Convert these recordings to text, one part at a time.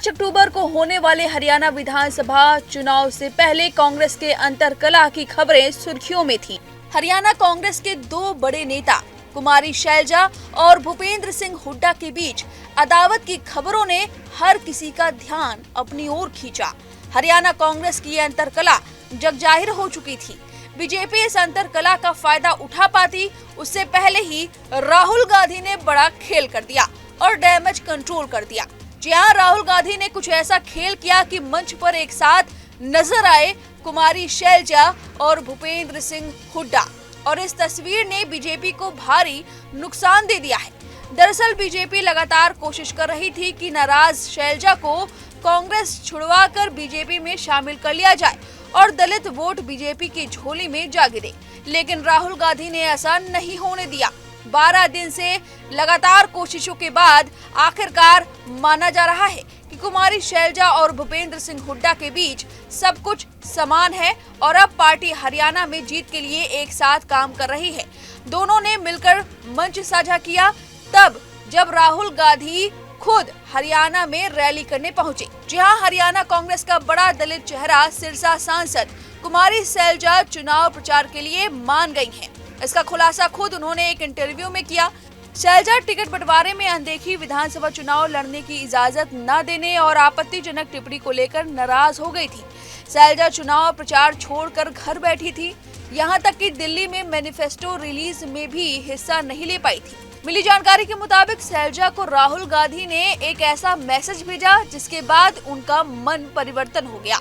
5 अक्टूबर को होने वाले हरियाणा विधानसभा चुनाव से पहले कांग्रेस के अंतरकलह की खबरें सुर्खियों में थीं। हरियाणा कांग्रेस के दो बड़े नेता कुमारी शैलजा और भूपेंद्र सिंह हुड्डा के बीच अदावत की खबरों ने हर किसी का ध्यान अपनी ओर खींचा। हरियाणा कांग्रेस की यह अंतरकलह जगजाहिर हो चुकी थी। बीजेपी इस अंतरकलह का फायदा उठा पाती उससे पहले ही राहुल गांधी ने बड़ा खेल कर दिया और डैमेज कंट्रोल कर दिया। जी हां, राहुल गांधी ने कुछ ऐसा खेल किया कि मंच पर एक साथ नजर आए कुमारी शैलजा और भूपेंद्र सिंह हुड्डा, और इस तस्वीर ने बीजेपी को भारी नुकसान दे दिया है। दरअसल बीजेपी लगातार कोशिश कर रही थी कि नाराज शैलजा को कांग्रेस छुड़वाकर बीजेपी में शामिल कर लिया जाए और दलित वोट बीजेपी की झोली में जा गिरे, लेकिन राहुल गांधी ने ऐसा नहीं होने दिया। 12 दिन से लगातार कोशिशों के बाद आखिरकार माना जा रहा है कि कुमारी शैलजा और भूपेंद्र सिंह हुड्डा के बीच सब कुछ समान है और अब पार्टी हरियाणा में जीत के लिए एक साथ काम कर रही है। दोनों ने मिलकर मंच साझा किया तब जब राहुल गांधी खुद हरियाणा में रैली करने पहुंचे। जी हां, हरियाणा कांग्रेस का बड़ा दलित चेहरा सिरसा सांसद कुमारी शैलजा चुनाव प्रचार के लिए मान गई हैं। इसका खुलासा खुद उन्होंने एक इंटरव्यू में किया। शैलजा टिकट बंटवारे में अनदेखी, विधानसभा चुनाव लड़ने की इजाजत न देने और आपत्तिजनक टिप्पणी को लेकर नाराज हो गई थी। शैलजा चुनाव प्रचार छोड़कर घर बैठी थी, यहां तक कि दिल्ली में मैनिफेस्टो रिलीज में भी हिस्सा नहीं ले पाई थी। मिली जानकारी के मुताबिक शैलजा को राहुल गांधी ने एक ऐसा मैसेज भेजा जिसके बाद उनका मन परिवर्तन हो गया।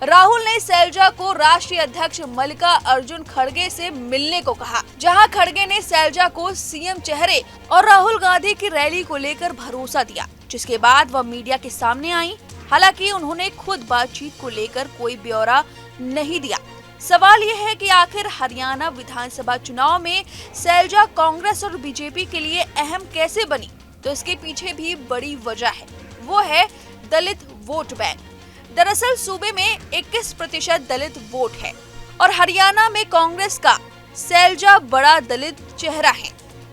राहुल ने शैलजा को राष्ट्रीय अध्यक्ष मल्लिकार्जुन खड़गे से मिलने को कहा, जहां खड़गे ने शैलजा को सीएम चेहरे और राहुल गांधी की रैली को लेकर भरोसा दिया, जिसके बाद वह मीडिया के सामने आई। हालांकि उन्होंने खुद बातचीत को लेकर कोई ब्यौरा नहीं दिया। सवाल यह है कि आखिर हरियाणा विधानसभा चुनाव में शैलजा कांग्रेस और बीजेपी के लिए अहम कैसे बनी? तो इसके पीछे भी बड़ी वजह है, वो है दलित वोट बैंक। दरअसल सूबे में 21% दलित वोट है और हरियाणा में कांग्रेस का शैलजा बड़ा दलित चेहरा है।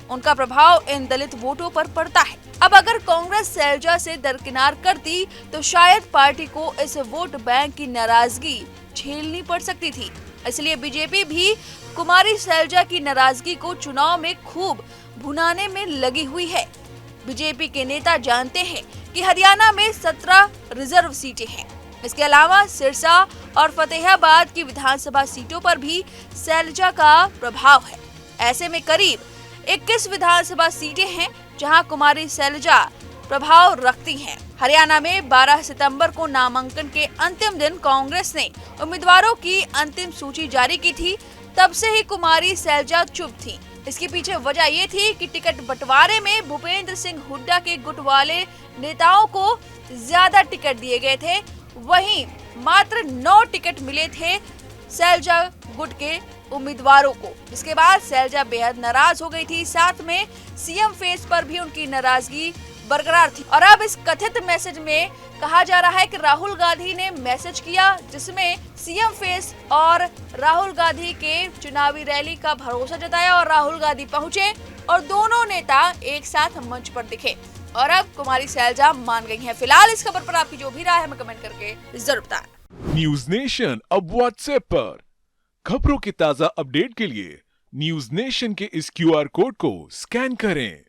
उनका प्रभाव इन दलित वोटों पर पड़ता है। अब अगर कांग्रेस शैलजा से दरकिनार करती तो शायद पार्टी को इस वोट बैंक की नाराजगी झेलनी पड़ सकती थी। इसलिए बीजेपी भी कुमारी शैलजा की नाराजगी को चुनाव में खूब भुनाने में लगी हुई है। बीजेपी के नेता जानते हैं कि हरियाणा में 17 रिजर्व सीटें हैं। इसके अलावा सिरसा और फतेहाबाद की विधानसभा सीटों पर भी शैलजा का प्रभाव है। ऐसे में करीब 21 विधानसभा सीटें हैं जहां कुमारी शैलजा प्रभाव रखती हैं। हरियाणा में 12 सितंबर को नामांकन के अंतिम दिन कांग्रेस ने उम्मीदवारों की अंतिम सूची जारी की थी। तब से ही कुमारी शैलजा चुप थी। इसके पीछे वजह ये थी कि टिकट बंटवारे में भूपेंद्र सिंह हुड्डा के गुट वाले नेताओं को ज्यादा टिकट दिए गए थे, वहीं मात्र 9 टिकट मिले थे शैलजा गुट के उम्मीदवारों को। इसके बाद शैलजा बेहद नाराज हो गई थी। साथ में सीएम फेस पर भी उनकी नाराजगी बरकरार थी। और अब इस कथित मैसेज में कहा जा रहा है कि राहुल गांधी ने मैसेज किया जिसमें सीएम फेस और राहुल गांधी के चुनावी रैली का भरोसा जताया और राहुल गांधी पहुंचे और दोनों नेता एक साथ मंच पर दिखे और अब कुमारी शैलजा मान गई हैं। फिलहाल इस खबर पर आपकी जो भी राय है हमें कमेंट करके जरूर बताएं। न्यूज नेशन अब व्हाट्सएप पर खबरों की ताजा अपडेट के लिए न्यूज नेशन के इस QR कोड को स्कैन करें